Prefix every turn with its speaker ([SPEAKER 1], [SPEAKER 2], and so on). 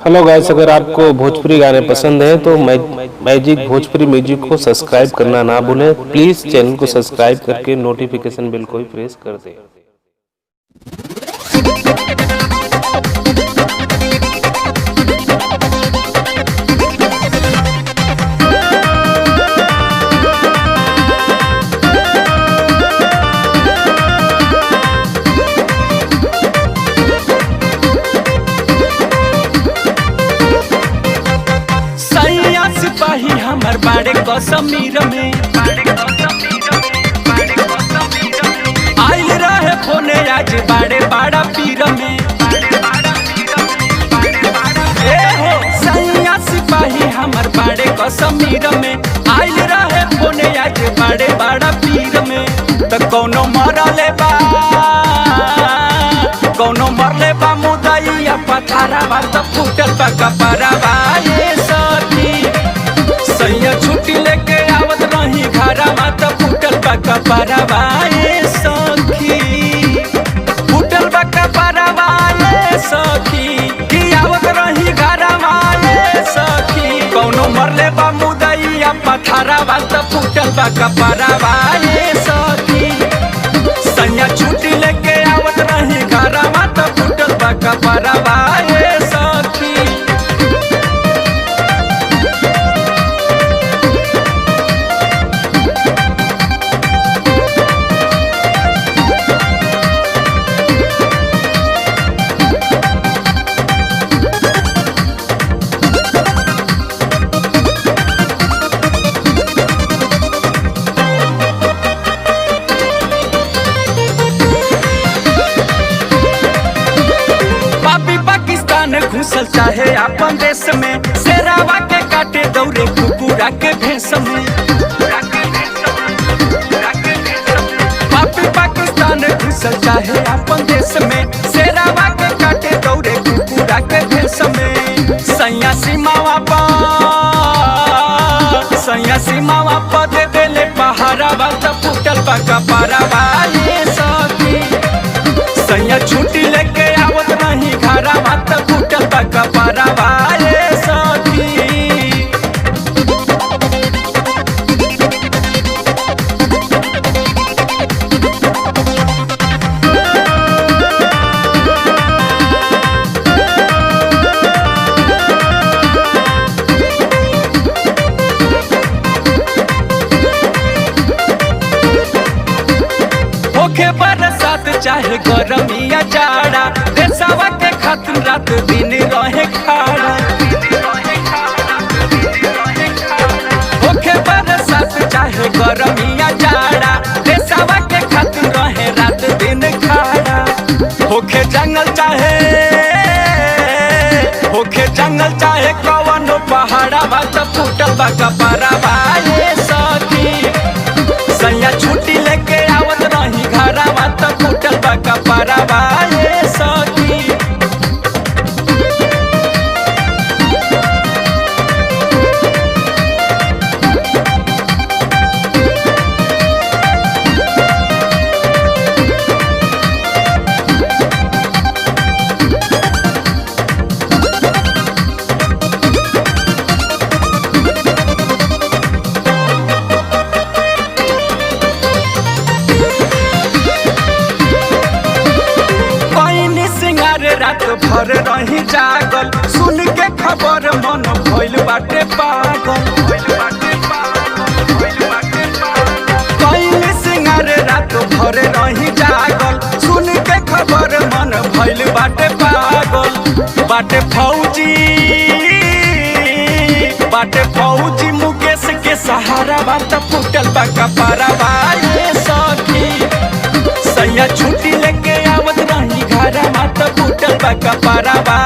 [SPEAKER 1] Hello guys, अगर आपको भोजपुरी गाने पसंद हैं तो मैजिक भोजपुरी म्यूजिक को सब्सक्राइब करना ना भूलें। प्लीज़ चैनल को सब्सक्राइब करके नोटिफिकेशन बेल को भी प्रेस कर दें।
[SPEAKER 2] सिपाही हमर बाड़े कश्मीर में आइल रहे फोने आज बाड़े बाड़ा पीर में। सैया सिपाही हमर बाड़े कश्मीर में आइल रहे फोने आज बाड़े बाड़ा पीर में। तो कौनो मरले बा मुदैया पथारा बा तो फूटल बा कपरावा। ये सखी सैया छुट्टी लेके आवत रही घरवा तो फूटल बा कपरावा। ये सखी फूटल बा कपरावा। ये सखी कि आवत रही घरवा। ये सखी कौनो मरले बा मुदैया पथारा बा तो फूटल बा कपरावा। ये सखी सैया छुट्टी लेके आवत रही घरवा तो फूटल बा कपरावा। ये सखी घुसल चाहे अपन देश में शेरावा के काटे दौरे कुकुरा के भेष में। पापी पाकिस्तान घुसल चाहे अपन देश में शेरावा के काटे दौरे कुकुरा के भेष में। सैया सीमावा पर दे देले पहाड़ावा तो फूटल बा कपरावा। ये सखी सैया छुट्टी लेके आवत नहीं घरवा तो फूटल बा कपरावा। ये सखी होखे बरसात चाहे गरमिया जाड़ा देशवा के खातिर रात दिन रहे खाड़ा। होखे बरसात चाहे गरमिया जाड़ा देशवा के खातिर रहे रात दिन खाड़ा। होखे जंगल चाहे कवनो पहाड़ावा तो फूटल बा कपरावा। ये सखी सैया छुट्टी लेके आवत रही घरवा तो फूटल बा कपरावा। ये सखी रात भर रही जागल सुन के खबर मन भइल बाटे पागल। कइले सिंगार रात भर रही जागल सुन के खबर मन भइल बाटे पागल। बाटे फौजी मुकेश के सहारा बा तो फूटल बा कपरावा। ये सखी सैया छुट्टी लेके आवत रही घरवा तो फूटल बा कपरावा।